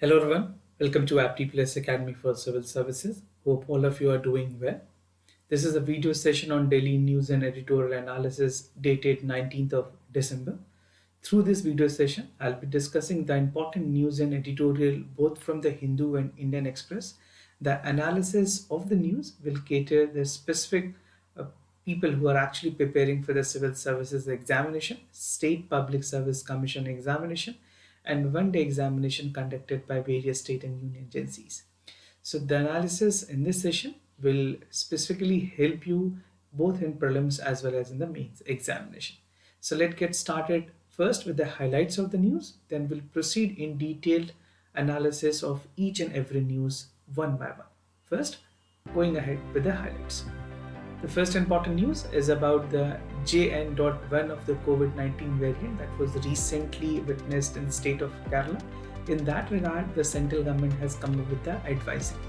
Hello everyone, welcome to Apti Plus Academy for Civil Services. Hope all of you are doing well. This is a video session on daily news and editorial analysis dated 19th of December. Through this video session, I'll be discussing the important news and editorial both from the Hindu and Indian Express. The analysis of the news will cater the specific uh, people who are actually preparing for the civil services examination, state public service commission examination, and one-day examination conducted by various state and union agencies. So the analysis in this session will specifically help you both in prelims as well as in the mains examination. So let's get started first with the highlights of the news, then we'll proceed in detailed analysis of each and every news one by one. First, going ahead with the highlights. The first important news is about the JN.1 of the COVID-19 variant that was recently witnessed in the state of Kerala. In that regard, the central government has come up with the advisory.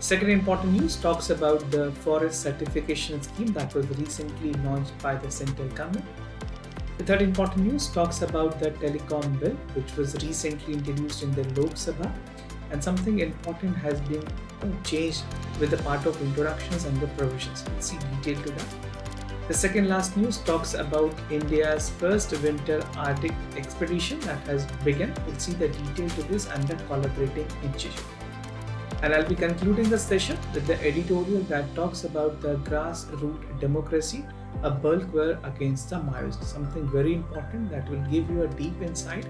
Second important news talks about the forest certification scheme that was recently launched by the central government. The third important news talks about the telecom bill, which was recently introduced in the Lok Sabha, and something important has been changed with the part of introductions and the provisions. We'll see detail to that. The second last news talks about India's first winter Arctic expedition that has begun. We'll see the detail to this and the collaborating institute. And I'll be concluding the session with the editorial that talks about the grassroots democracy, a bulwark against the Maoists. Something very important that will give you a deep insight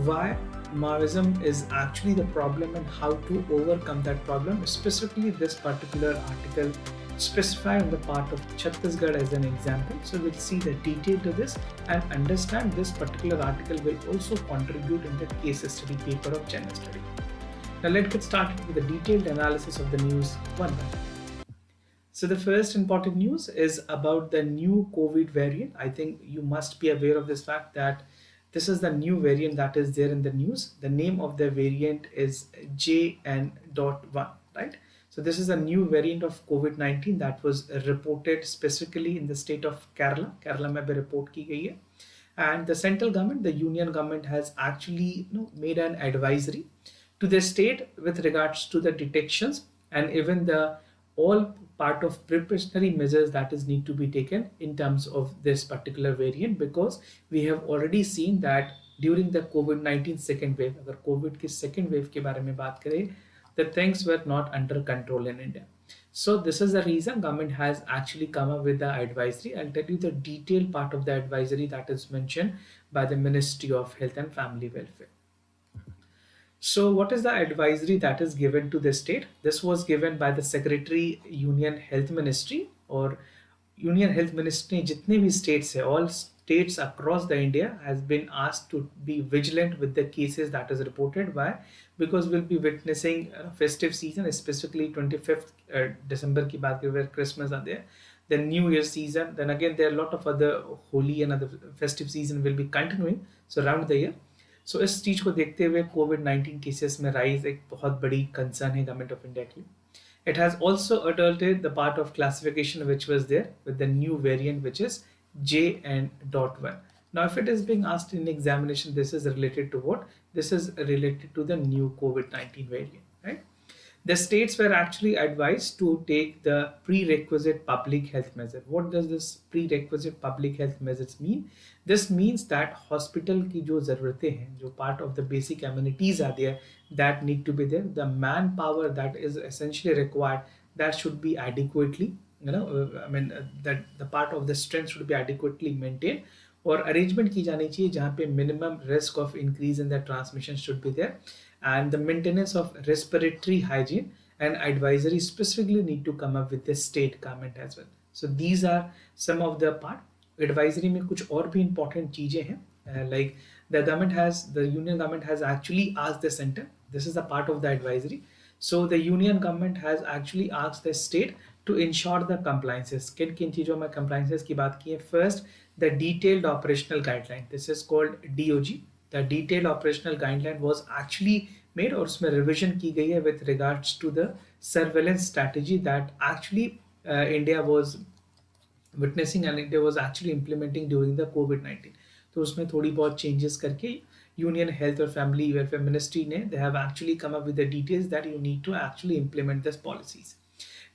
why Maoism is actually the problem and how to overcome that problem. Specifically, this particular article specified on the part of Chhattisgarh as an example. So we'll see the detail to this and understand this particular article will also contribute in the case study paper of general study. Now let's get started with the detailed analysis of the news one by one. So the first important news is about the new COVID variant. I think you must be aware of this fact that this is the new variant that is there in the news. The name of the variant is JN.1, right? So this is a new variant of COVID-19 that was reported specifically in the state of Kerala. Kerala mein bhi report ki gayi hai. And the central government, the union government has actually made an advisory to the state with regards to the detections and even the all part of precautionary measures that is need to be taken in terms of this particular variant, because we have already seen that during the COVID-19 second wave, अगर COVID की second wave के बारे में बात करें, the things were not under control in India. So this is the reason government has actually come up with the advisory. I'll tell you the detailed part of the advisory that is mentioned by the Ministry of Health and Family Welfare. So what is the advisory that is given to the state? This was given by the Secretary Union Health Ministry or Union Health Ministry jitne bhi states hai, all states across the India has been asked to be vigilant with the cases that is reported. Why? Because we'll be witnessing festive season, specifically 25th December ki baat where Christmas are there. The New Year season, then again there are a lot of other holy and other festive season will be continuing. So around the year. सो इस चीज़ को देखते हुए कोविड-19 cases में rise एक बहुत बड़ी concern है government of India के लिए. It has also adopted the part of classification which was there with the new variant which is JN.1. Now if it is being asked in examination, this is related to what? This is related to the new COVID-19 variant, right? The states were actually advised to take the prerequisite public health measure. What does this prerequisite public health measures mean? This means that hospital की जो ज़रूरतें हैं, जो part of the basic amenities are there that need to be there, the manpower that is essentially required, that should be adequately, that the part of the strength should be adequately maintained, और arrangement की जानी चाहिए जहाँ पे minimum risk of increase in the transmission should be there, and the maintenance of respiratory hygiene and advisory specifically need to come up with the state government as well. So these are some of the part. Advisory में कुछ और भी important चीजें हैं, like the union government has actually asked the center. This is a part of the advisory. So the union government has actually asked the state to ensure the compliances. किन चीजों में compliances की बात की है? First, the detailed operational guideline. This is called DOG. The detailed operational guideline was actually made और उसमें revision की गई है with regards to the surveillance strategy that actually India was witnessing and India was actually implementing during the COVID-19. तो उसमें थोड़ी बहुत changes करके Union Health or Family Welfare Ministry ने, they have actually come up with the details that you need to actually implement these policies.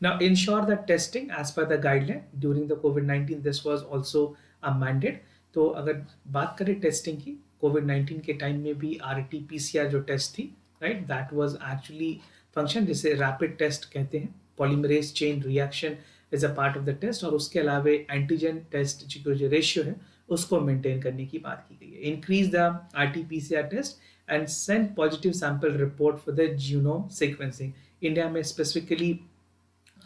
Now, ensure that testing as per the guideline during the COVID-19, this was also a mandate. तो अगर बात करें testing की, कोविड-19 के time में भी RT-PCR जो test थी, right, that was actually function जिसे रैपिड टेस्ट कहते हैं. Polymerase chain reaction is a part of the test, और उसके अलावा एंटीजन टेस्ट जो रेशियो है उसको मेंटेन करने की बात की गई है. Increase the RT-PCR test and send positive sample report for the genome sequencing. India में स्पेसिफिकली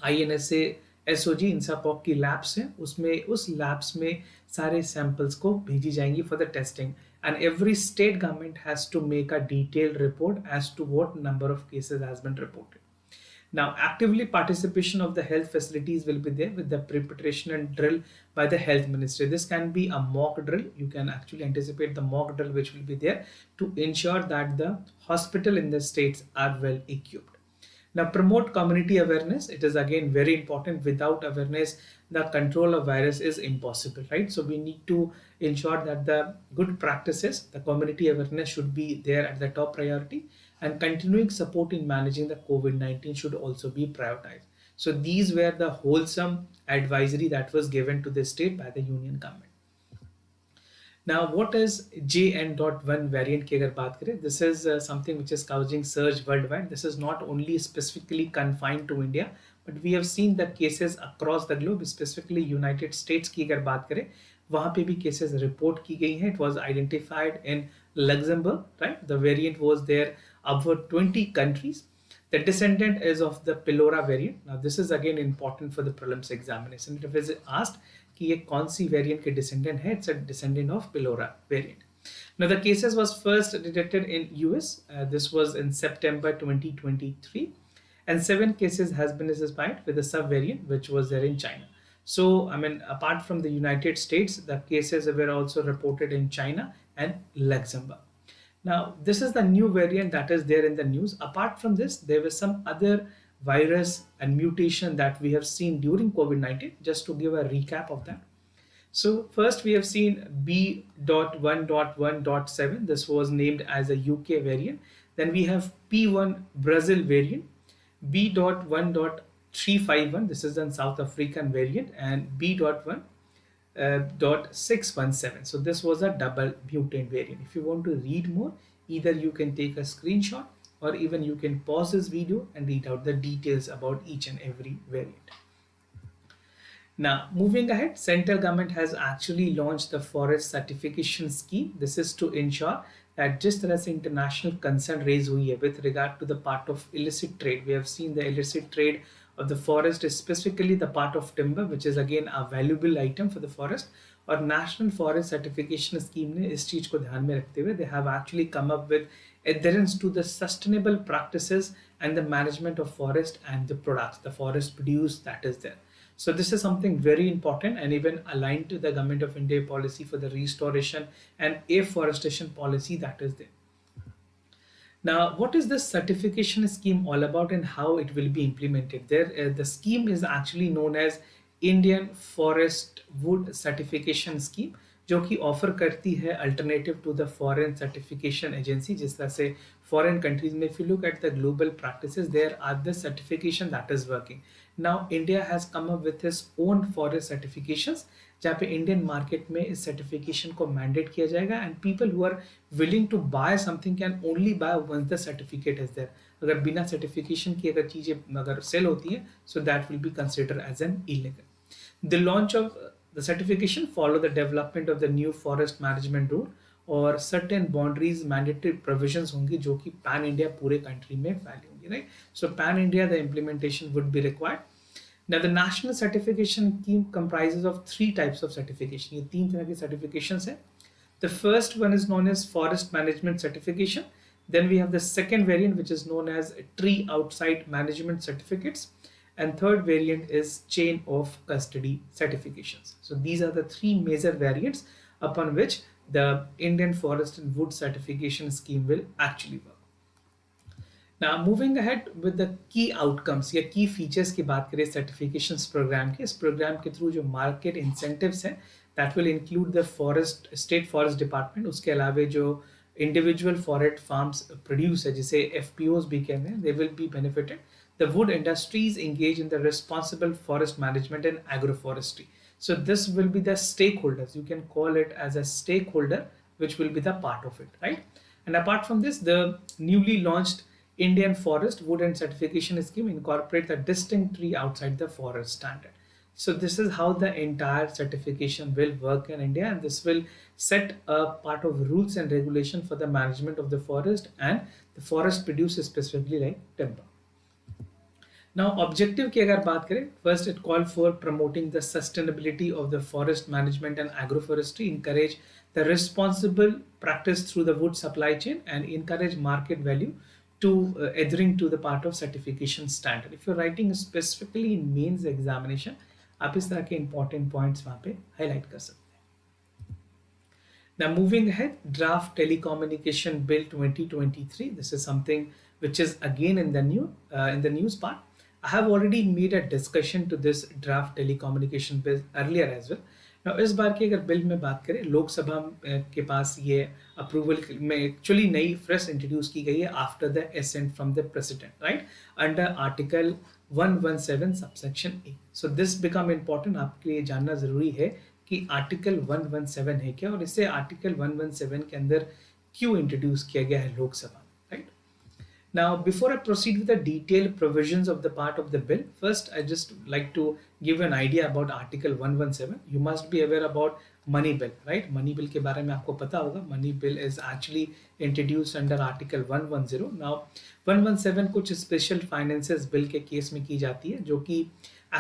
INSA SOG इंसापॉक की लैब्स हैं, उसमें उस लैब्स में सारे सैंपल्स को भेजी जाएंगी for the testing. And every state government has to make a detailed report as to what number of cases has been reported. Now, actively participation of the health facilities will be there with the preparation and drill by the health ministry. This can be a mock drill. You can actually anticipate the mock drill which will be there to ensure that the hospital in the states are well equipped. Now, promote community awareness. It is again very important. Without awareness, the control of virus is impossible, right? So we need to ensure that the good practices, the community awareness should be there at the top priority, and continuing support in managing the COVID-19 should also be prioritized. So these were the wholesome advisory that was given to the state by the union government. Now, what is JN.1 variant की अगर बात करें, this is something which is causing surge worldwide. This is not only specifically confined to India, but we have seen the cases across the globe, specifically United States की अगर बात करें, वहाँ पे भी cases report की गई हैं. It was identified in Luxembourg, right? The variant was there over 20 countries. The descendant is of the pylora variant. Now, this is again important for the prelims examination. If it is asked कि ये कौन सी variant के descendant है, it's a descendant of Pirola variant. Now the cases was first detected in US. This was in September 2023, and 7 cases has been identified with a subvariant which was there in China. So I mean, apart from the United States, the cases were also reported in China and Luxembourg. Now this is the new variant that is there in the news. Apart from this, there were some other virus and mutation that we have seen during COVID-19. Just to give a recap of that. So first we have seen B.1.1.7. This was named as a UK variant. Then we have P1 Brazil variant, B.1.351. This is a South African variant, and B.1.617. So this was a double mutant variant. If you want to read more, either you can take a screenshot, or even you can pause this video and read out the details about each and every variant. Now, moving ahead, central government has actually launched the forest certification scheme. This is to ensure that जिस तरह से international concern raise हुई है with regard to the part of illicit trade. We have seen the illicit trade of the forest is specifically the part of timber, which is again a valuable item for the forest. और national forest certification scheme ने इस चीज को ध्यान में रखते हुए they have actually come up with adherence to the sustainable practices and the management of forest and the products the forest produce that is there. So this is something very important and even aligned to the Government of India policy for the restoration and afforestation policy that is there. Now, what is this certification scheme all about and how it will be implemented? There, the scheme is actually known as Indian Forest Wood Certification Scheme, जो कि offer करती है alternative to the foreign certification agency. जिस तरह से foreign countries में if you look at the global practices there are the certification that is working. Now India has come up with his own forest certifications, जहाँ पे Indian market में इस certification को mandate किया जाएगा and people who are willing to buy something can only buy once the certificate is there. अगर बिना certification की अगर चीज़ें अगर सेल होती हैं so that will be considered as an illegal. The launch of the certification follow the development of the new forest management rule और certain boundaries mandatory provisions होंगी जो कि pan India पूरे country में फैली होंगी, right? So pan India the implementation would be required. Now the national certification scheme comprises of 3 types of certification. ये 3 तरह की certifications है. The first one is known as forest management certification. Then we have the second variant which is known as tree outside management certificates. And third variant is chain of custody certifications. So these are the 3 major variants upon which the Indian Forest and Wood Certification Scheme will actually work. Now moving ahead with the key outcomes या key features की बात करें certifications program के, इस program के through जो market incentives हैं that will include the forest state forest department, उसके अलावे जो इंडिविजुअल फॉरेस्ट फार्म्स प्रोड्यूस है, जिसे एफपीओज भी कहते हैं, they will be benefited. The wood industries engage in the responsible forest management and agroforestry. So this will be the stakeholders. You can call it as a stakeholder, which will be the part of it, right? And apart from this, the newly launched Indian Forest Wood and Certification Scheme incorporates a distinct tree outside the forest standard. So this is how the entire certification will work in India, and this will set a part of rules and regulation for the management of the forest and the forest produces specifically like timber. Now, objective की अगर बात करें, first it called for promoting the sustainability of the forest management and agroforestry, encourage the responsible practice through the wood supply chain, and encourage market value to adhering to the part of certification standard. If you're writing specifically in mains examination, आप इस तरह के important points वहाँ पे highlight कर सकते हैं. Now moving ahead, Draft Telecommunication Bill 2023. This is something which is again in the news part. I have already made a discussion to this Draft Telecommunication Bill earlier as well. Now इस बार की अगर bill में बात करें, लोकसभा के पास ये approval में actually नई फ्रेश इंट्रोड्यूस की गई है after the assent from the president, right, under article 117 subsection A. So this become important, आपके लिए जानना जरूरी है कि आर्टिकल 117 है क्या और इसे आर्टिकल 117 के अंदर क्यों इंट्रोड्यूस किया गया है Lok Sabha. Now, before I proceed with the detailed provisions of the part of the bill, first I just like to give an idea about Article 117. You must be aware about money bill, right? Money bill के बारे में आपको पता होगा. Money bill is actually introduced under Article 110. Now, 117 कुछ special finances bill के case में की जाती है, जो कि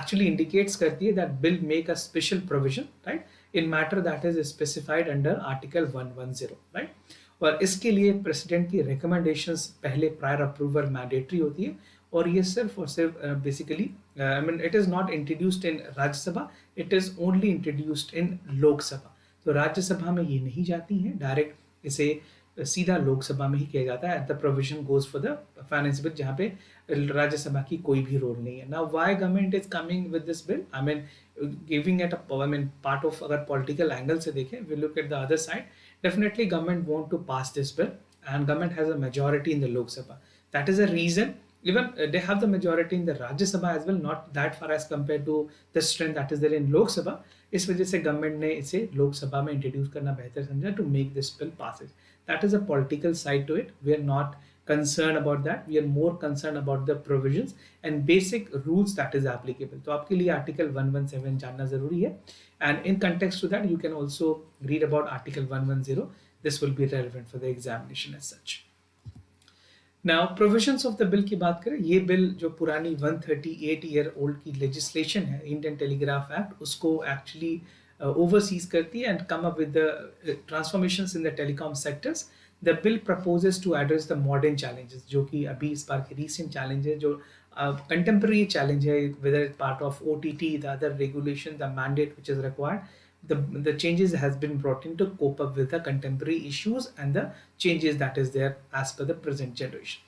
actually indicates करती है that bill make a special provision, right, in matter that is specified under Article 110, right? और इसके लिए प्रेसिडेंट की रिकमेंडेशंस पहले प्रायर अप्रूवल मैंडेटरी होती है और ये सिर्फ और सिर्फ basically I mean it is not introduced in Rajya Sabha, it is only introduced in Lok Sabha. तो राज्यसभा में ये नहीं जाती हैं, डायरेक्ट इसे सीधा लोकसभा में ही किया जाता है. The provision goes for the finance bill, जहाँ पे राज्यसभा की कोई भी रोल नहीं है. Now why government is coming with this bill, I mean giving it I mean part of, अगर पॉलिटिकल एंगल से देखें, we look at the other side, definitely government want to pass this bill and government has a majority in the Lok Sabha. That is a reason even they have the majority in the Rajya Sabha as well, not that far as compared to the strength that is there in Lok Sabha. इस वजह से government ने इसे लोकसभा में introduce करना बेहतर समझा to make this bill passes. That is a political side to it. We are not concerned about that. We are more concerned about the provisions and basic rules that is applicable. तो आपके लिए article 117 जानना जरूरी है. And in context to that, you can also read about Article 110. This will be relevant for the examination as such. Now, provisions of the bill की बात करें, ये बिल जो पुरानी 138 year old की legislation है, Indian Telegraph Act, उसको actually oversees करती है and come up with the transformations in the telecom sectors. The bill proposes to address the modern challenges, जो कि अभी इस बार के recent challenge है, जो contemporary challenge है, whether it's part of OTT, the other regulation, the mandate which is required, the changes has been brought in to cope up with the contemporary issues and the changes that is there as per the present generation.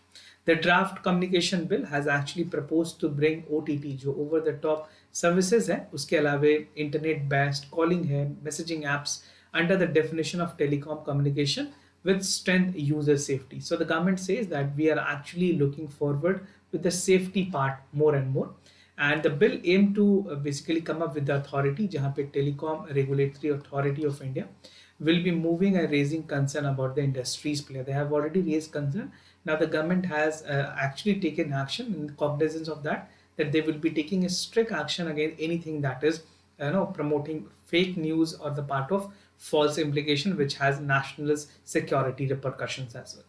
The draft communication bill has actually proposed to bring OTT, जो over the top services है, उसके अलावे internet based calling है, messaging apps under the definition of telecom communication with strength user safety. So the government says that we are actually looking forward with the safety part more and more. And the bill aimed to basically come up with the authority, जहाँ पे Telecom Regulatory Authority of India will be moving and raising concern about the industry's play. They have already raised concern. Now the government has actually taken action in cognizance of that they will be taking a strict action against anything that is promoting fake news or the part of false implication which has national security repercussions as well.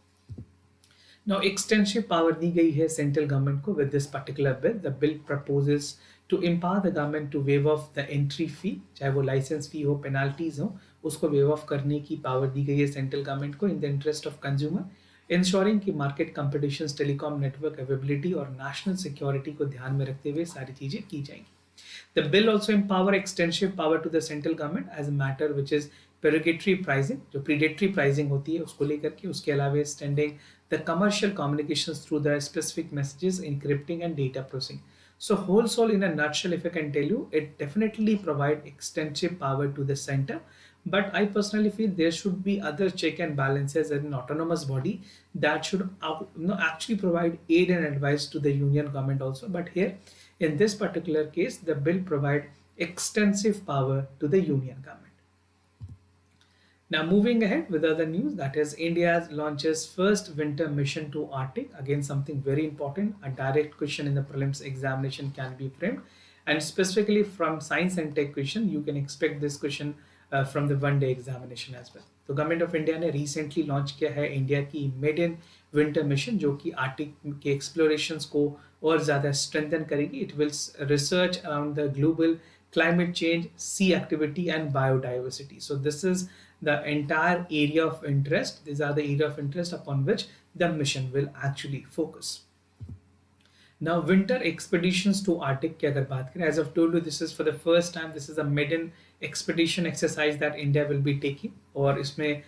Now, extensive power दी गई है central government को with this particular bill. The bill proposes to empower the government to waive off the entry fee, चाहे वो license fee हो, penalties हो, उसको waive off करने की power दी गई है central government को in the interest of consumer, ensuring कि market competitions, telecom network availability और national security को ध्यान में रखते हुए सारी चीजें की जाएंगी. The bill also empower extensive power to the central government as a matter which is predatory pricing, जो predatory pricing होती है उसको लेकर के, उसके अलावा extending the commercial communications through the specific messages, encrypting and data processing. So whole soul in a nutshell, if I can tell you, it definitely provide extensive power to the center But I personally feel there should be other check and balances in an autonomous body that should actually provide aid and advice to the union government also. But here, in this particular case, the bill provide extensive power to the union government. Now moving ahead with other news, that is India launches first winter mission to Arctic. Again, something very important. A direct question in the prelims examination can be framed, and specifically from science and tech question, you can expect this question from the one-day examination as well. तो government of India ने recently launch किया है India की made in winter mission, जो कि Arctic के explorations को और ज़्यादा स्ट्रेंथन करेगी. It will research around the global climate change, sea activity, and biodiversity. So this is the entire area of interest. These are the area of interest upon which the mission will actually focus. Now, winter expeditions to Arctic की अगर बात करें, as I've told you, this is for the first time. This is a maiden expedition exercise that India will be taking. और इसमें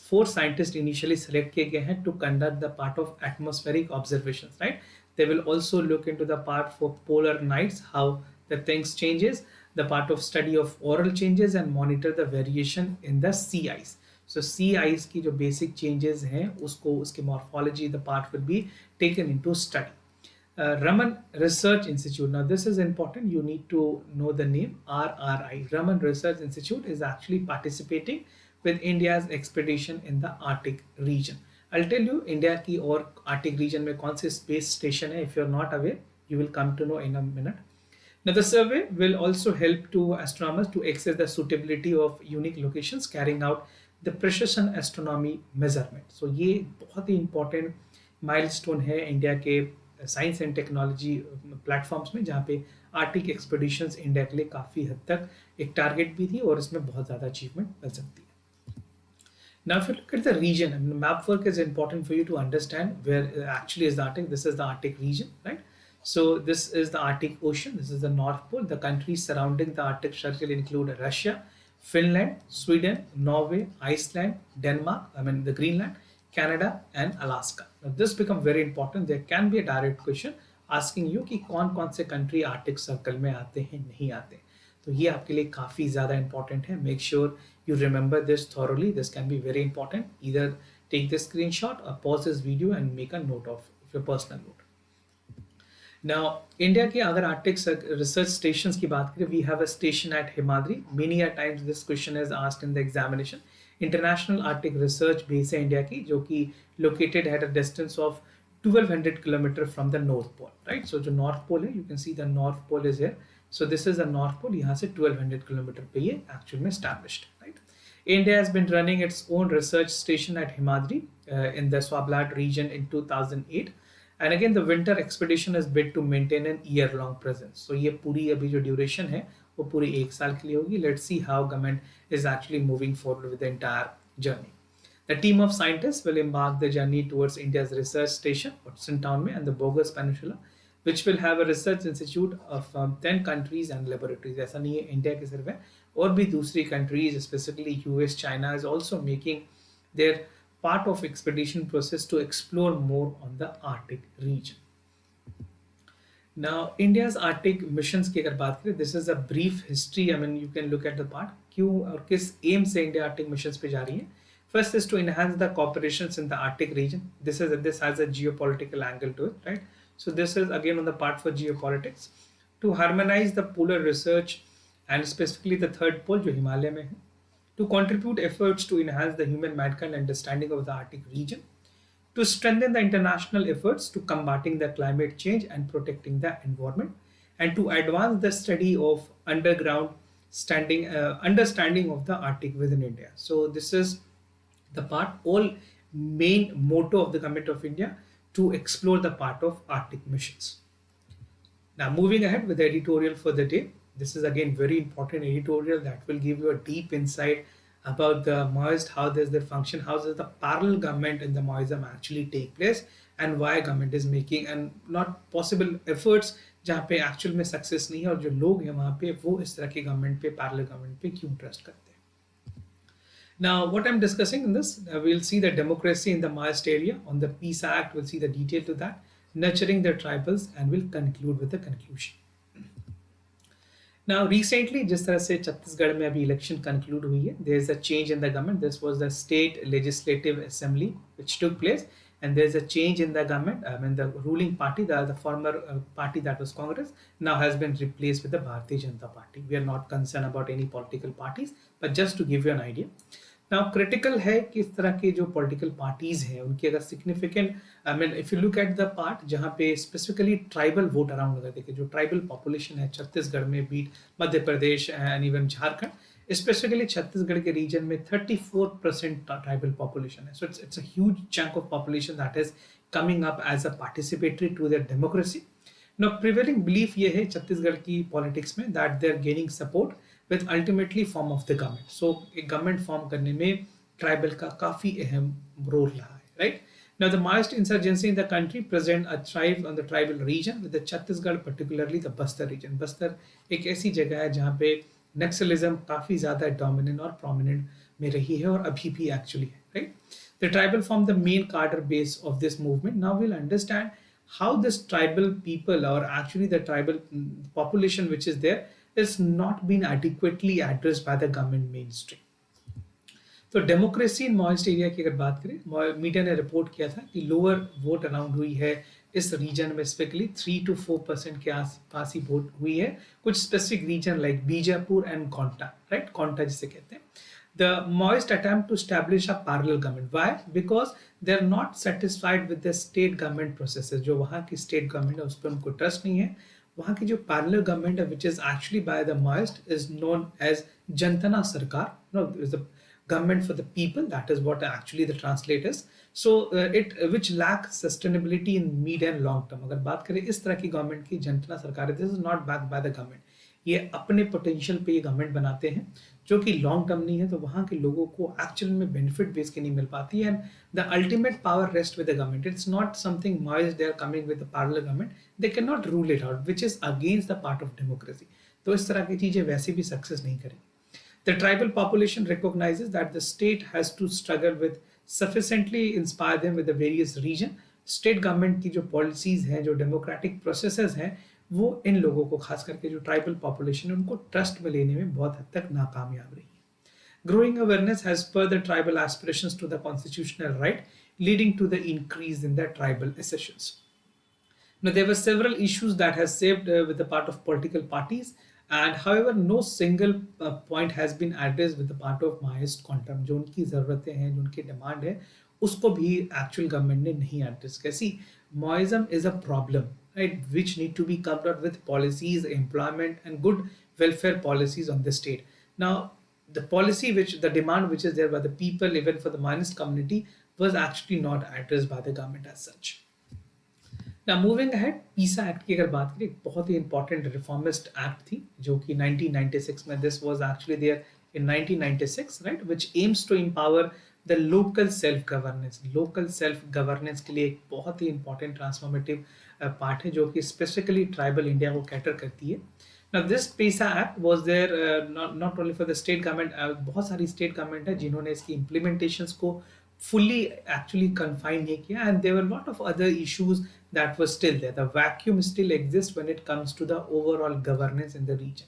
4 scientists initially select किए गए हैं to conduct the part of atmospheric observations. Right? They will also look into the part for polar nights, how the things changes, the part of study of auroral changes, and monitor the variation in the sea ice. So sea ice की जो basic changes हैं उसको उसके morphology, the part will be taken into study. Raman Research Institute. Now this is important. You need to know the name RRI. Raman Research Institute is actually participating with India's expedition in the Arctic region. I'll tell you India की और Arctic region में कौन से space station है. If you're not aware, you will come to know in a minute. Now the survey will also help to astronomers to access the suitability of unique locations, carrying out the precision astronomy measurement. So ये बहुत ही important milestone है India के science and technology platforms में, जहाँ पे Arctic expeditions India के लिए काफ़ी हद तक एक टारगेट भी थी और इसमें बहुत ज़्यादा अचीवमेंट मिल सकती है. Now, if you look at the region, I mean, map work is important for you to understand where actually is the Arctic. This is the Arctic region, right? So this is the Arctic Ocean. This is the North Pole. The countries surrounding the Arctic Circle include Russia, Finland, Sweden, Norway, Iceland, Denmark, I mean the Greenland, Canada and Alaska. Now this becomes very important. There can be a direct question asking you कि कौन कौन से country Arctic Circle में आते हैं नहीं आते. तो ये आपके लिए काफ़ी ज़्यादा important है. Make sure you remember this thoroughly. This can be very important. Either take this screenshot or pause this video and make a note of your personal note. Now, India के अगर Arctic research stations की बात करें, we have a station at Himadri. Many a times this question is asked in the examination. International Arctic Research Base है India की, जो कि located at a distance of 1200 km from the North Pole, right? So जो North Pole है, you can see the North Pole is here. So this is the North Pole. यहाँ से 1200 km पे ये actually में established, right? India has been running its own research station at Himadri in the Swabalat region in 2008. And again, the winter expedition is bid to maintain an year-long presence. So ये पूरी अभी जो duration है वो पूरी 1 साल के लिए होगी. Let's see how government is actually moving forward with the entire journey. The team of scientists will embark the journey towards India's research station, Watson Town में, and the Bogus Peninsula, which will have a research institute of 10 countries and laboratories. ऐसा नहीं है India के सिर्फ है, और भी दूसरी countries, specifically US, China is also making their part of expedition process to explore more on the Arctic region. Now, India's Arctic missions की अगर बात करें, this is a brief history. I mean, you can look at the part. क्यों और किस aim से India Arctic missions पे जा रही है? First is to enhance the cooperations in the Arctic region. This has a geopolitical angle to it, right? So this is again on the part for geopolitics, to harmonize the polar research and specifically the third pole जो हिमालय में है, to contribute efforts to enhance the human mankind understanding of the Arctic region, to strengthen the international efforts to combating the climate change and protecting the environment, and to advance the study of understanding of the Arctic within India. So this is the part, all main motto of the government of India to explore the part of Arctic missions. Now moving ahead with the editorial for the day. This is again very important editorial that will give you a deep insight about the MOIST, how does the function, how does the parallel government in the MOISM actually take place, and why government is making and not possible efforts जहाँ पे actual में success नहीं है, और जो लोग हैं वहाँ पे वो इस तरह के government पे, parallel government पे क्यों trust करते हैं. Now, what I'm discussing in this, we'll see the democracy in the MOIST area. On the Peace Act, we'll see the detail to that, nurturing the tribals, and we'll conclude with the conclusion. Now, recently, जिस तरह से छत्तीसगढ़ में अभी election conclude हुई है, there is a change in the government. This was the state legislative assembly which took place, and there is a change in the government. I mean, the ruling party, the former party that was Congress, now has been replaced with the Bharatiya Janata Party. We are not concerned about any political parties, but just to give you an idea. Now critical है कि इस तरह के जो political parties हैं उनकी अगर significant, I mean if you look at the part जहाँ पे स्पेसिफिकली ट्राइबल वोट अराउंड अगर देखें, जो ट्राइबल पॉपुलेशन है छत्तीसगढ़ में, beat Madhya Pradesh and even Jharkhand, specifically Chhattisgarh के रीजन में 34% ट्राइबल पॉपुलेशन है. So it's a huge chunk of population that is coming up as a participatory to the democracy. Now, prevailing belief ये है छत्तीसगढ़ की पॉलिटिक्स में that they are gaining support with ultimately form of the government. So, एक government form करने में tribal का काफ़ी अहम रोल रहा है, right? Now, the Maoist insurgency in the country present a thrive on the tribal region with the Chhattisgarh, particularly the Bastar region. Bastar एक ऐसी जगह है जहाँ पे नक्सलिज्म काफ़ी ज़्यादा डोमिनेंट और प्रोमिनेंट में रही है और अभी भी एक्चुअली है, right? The tribal form the main cadre base of this movement. Now we'll understand how this tribal people, or actually the tribal population which is there, is not being adequately addressed by the government mainstream. तो democracy in moist area की अगर बात करें, media ने report किया था कि lower vote around हुई है इस रीजन में, स्पेशली 3 to 4% के आसपास ही वोट हुई है. कुछ specific region like Bijapur and Konta, right, Konta जिसे कहते हैं. The Maoist attempt to establish a parallel government. Why? Because they are not satisfied with the state government processes. जो वहाँ की state government है उस पर उनको ट्रस्ट नहीं है. वहाँ की जो parallel government है, which is actually by the Maoist, is known as जनतना सरकार. No, is the government for the people. That is what actually the translate is. So it which lack sustainability in mid and long term. अगर बात करें इस तरह की government की जनतना सरकार है, this is not backed by the government. ये अपने पोटेंशियल पे ये गवर्नमेंट बनाते हैं जो कि लॉन्ग टर्म नहीं है, तो वहाँ के लोगों को एक्चुअल में बेनिफिट बेस के नहीं मिल पाती है. And the ultimate power rest with the government. It's not something mice they are coming with the parallel government, they can not rule it out, which is against the part of democracy. तो इस तरह की चीज़ें वैसे भी success नहीं करेंगी. The tribal population recognizes that the state has to struggle with sufficiently inspire them with the various region. State government की जो policies हैं, जो democratic processes हैं, वो इन लोगों को, खास करके जो ट्राइबल पॉपुलेशन है, उनको ट्रस्ट में लेने में बहुत हद तक नाकामयाब रही है. Growing awareness has spurred the tribal aspirations to the constitutional right, leading to the increase in the tribal accessions. Now, there were several issues that has saved with the part of political parties, and however no single point has been addressed with the part of Maoist quantum. जो उनकी ज़रूरतें हैं, जो उनकी demand है, उसको भी actual government ने नहीं एड्रेस. कैसी Maoism is a problem, right, which need to be covered with policies, employment and good welfare policies on the state. Now, the policy which, the demand which is there by the people, even for the Maoist community, was actually not addressed by the government as such. Now, moving ahead, PISA Act की अगर बात करें, बहुत ही important reformist act थी जो कि 1996 में, this was actually there in 1996, right, which aims to empower the local self governance. Local self governance के लिए एक बहुत ही important transformative part है जो कि specifically tribal India को cater करती है. Now, this PISA Act was there not only for the state government, बहुत सारी state government है जिन्होंने इसकी implementations को fully actually confined नहीं किया, and there were a lot of other issues that were still there. The vacuum still exists when it comes to the overall governance in the region.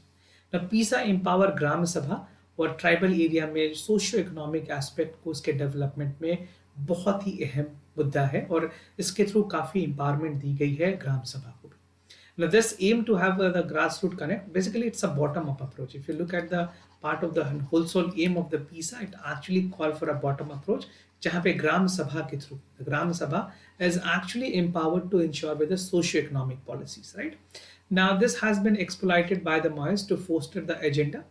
Now, PISA empower ग्राम सभा और tribal area में socio economic aspect को उसके development में बहुत ही अहम मुद्दा है, और इसके थ्रू काफ़ी एम्पावरमेंट दी गई है ग्राम सभा को भी. Now, this aim to have the grassroots connect. Basically, it's a bottom-up approach. If you look at the part of the whole aim of the PISA, it actually call for a bottom approach, जहाँ पे ग्राम सभा के through, the ग्राम सभा is actually empowered to ensure with the socio-economic policies, right? Now, this has been exploited by the Maoists to foster the agenda.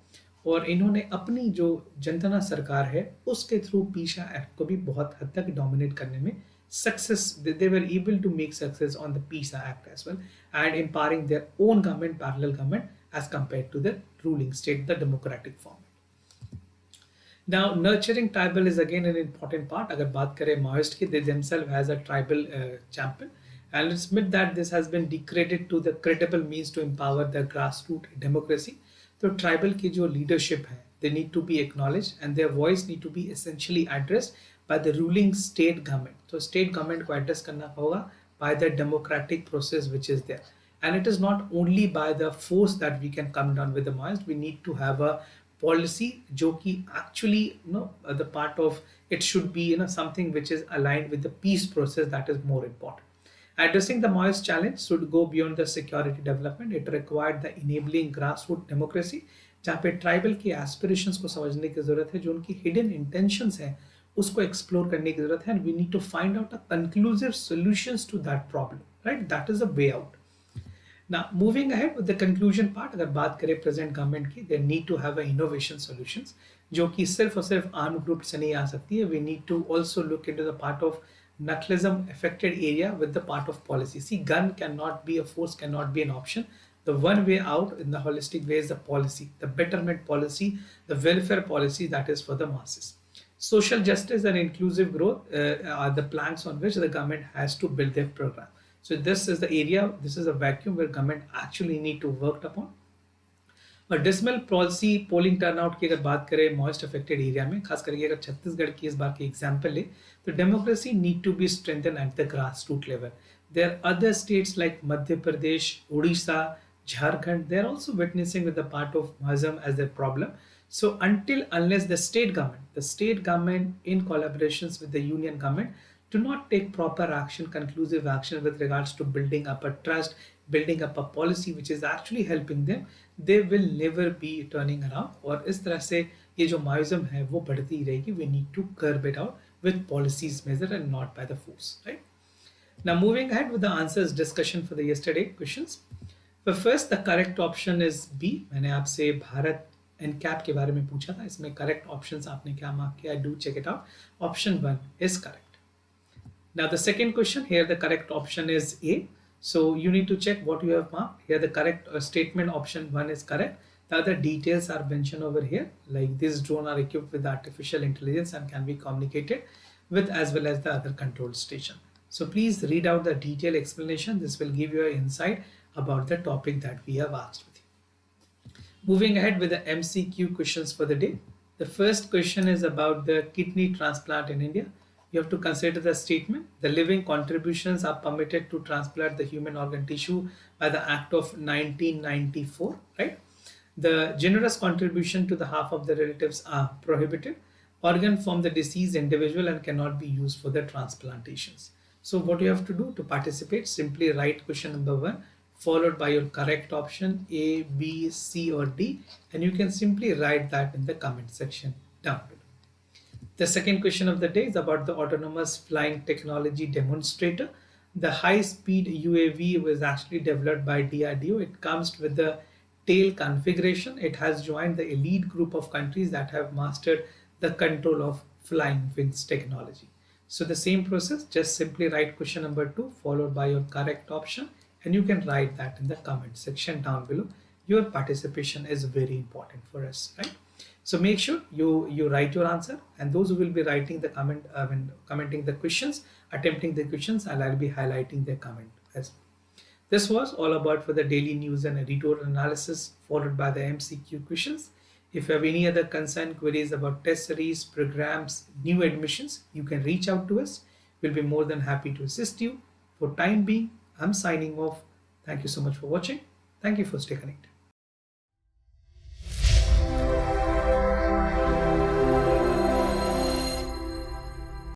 और इन्होंने अपनी जो जनतना सरकार है उसके थ्रू पीसा एक्ट को भी बहुत हद तक डोमिनेट करने में success, they were able to make success on the PESA act as well, and empowering their own government, parallel government as compared to the ruling state, the democratic format. Now, nurturing tribal is again an important part. अगर बात करें Maoist की, they themselves has a tribal champion, and let's admit that this has been decreted to the credible means to empower the grassroots democracy. तो tribal की जो leadership है, they need to be acknowledge and their voice need to be essentially addressed by the ruling state government. तो state government को address करना होगा by the democratic process which is there. And it is not only by the force that we can come down with the Maoist. We need to have a policy जो कि actually the part of it should be something which is aligned with the peace process. That is more important. Addressing the Maoist challenge should go beyond the security development. It required the enabling grassroots democracy, जहाँ पे tribal की aspirations को समझने की जरूरत है, जो उनकी हिडन इंटेंशंस हैं उसको एक्सप्लोर करने की जरूरत है, and we need to find out a conclusive solutions to that problem, right? That is a way out. Now, moving ahead with the conclusion part, अगर बात करें प्रेजेंट गवर्नमेंट की, they need to have a innovation solutions जो कि सिर्फ और सिर्फ arm group से नहीं आ सकती है. We need to also look into the part of Naxalism affected area with the part of policy. See, gun cannot be a force, cannot be an option. The one way out in the holistic way is the policy, the betterment policy, the welfare policy that is for the masses. Social justice and inclusive growth are the planks on which the government has to build their program. So this is the area, this is a vacuum where government actually need to work upon. और dismal policy polling turnout की अगर बात करें moist affected area में, खास करके अगर छत्तीसगढ़ की इस बार की एग्जांपल ले, तो democracy need to be strengthen at the grass root level. There are other states like Madhya Pradesh, Orissa, Jharkhand, they are also witnessing with the part of Muslim as their problem. So until unless the state government in collaborations with the union government do not take proper action, conclusive action with regards to building up a trust, building up a policy which is actually helping them, they will never be turning around. और इस तरह से ये जो Maoism है वो बढ़ती ही रहेगी. We need to curb it out with policies measure and not by the force, right? Now moving ahead with the answers discussion for the yesterday questions. So first, the correct option is B. मैंने आपसे Bharat NCAP के बारे में पूछा था, इसमें correct options आपने क्या मार्क किया? Do check it out. Option 1 is correct. Now the second question, here the correct option is A. So you need to check what you have marked. Here the correct statement option 1 is correct. The other details are mentioned over here, like this drone are equipped with artificial intelligence and can be communicated with as well as the other control station. So please read out the detailed explanation. This will give you an insight about the topic that we have asked with you. Moving ahead with the MCQ questions for the day. The first question is about the kidney transplant in India. You have to consider the statement. The living contributions are permitted to transplant the human organ tissue by the Act of 1994, right? The generous contribution to the half of the relatives are prohibited. Organ from the deceased individual and cannot be used for the transplantations. So what you have to do to participate, simply write question number 1 followed by your correct option A, B, C or D, and you can simply write that in the comment section down below. The second question of the day is about the autonomous flying technology demonstrator. The high-speed UAV was actually developed by DRDO. It comes with the tail configuration. It has joined the elite group of countries that have mastered the control of flying wings technology. So the same process, just simply write question number 2 followed by your correct option, and you can write that in the comment section down below. Your participation is very important for us, right? So make sure you write your answer, and those who will be writing the comment when commenting the questions, attempting the questions, I'll be highlighting their comment as well. This was all about for the daily news and editorial analysis followed by the MCQ questions. If you have any other concern, queries about test series, programs, new admissions, you can reach out to us. We'll be more than happy to assist you. For time being, I'm signing off. Thank you so much for watching. Thank you for staying connected.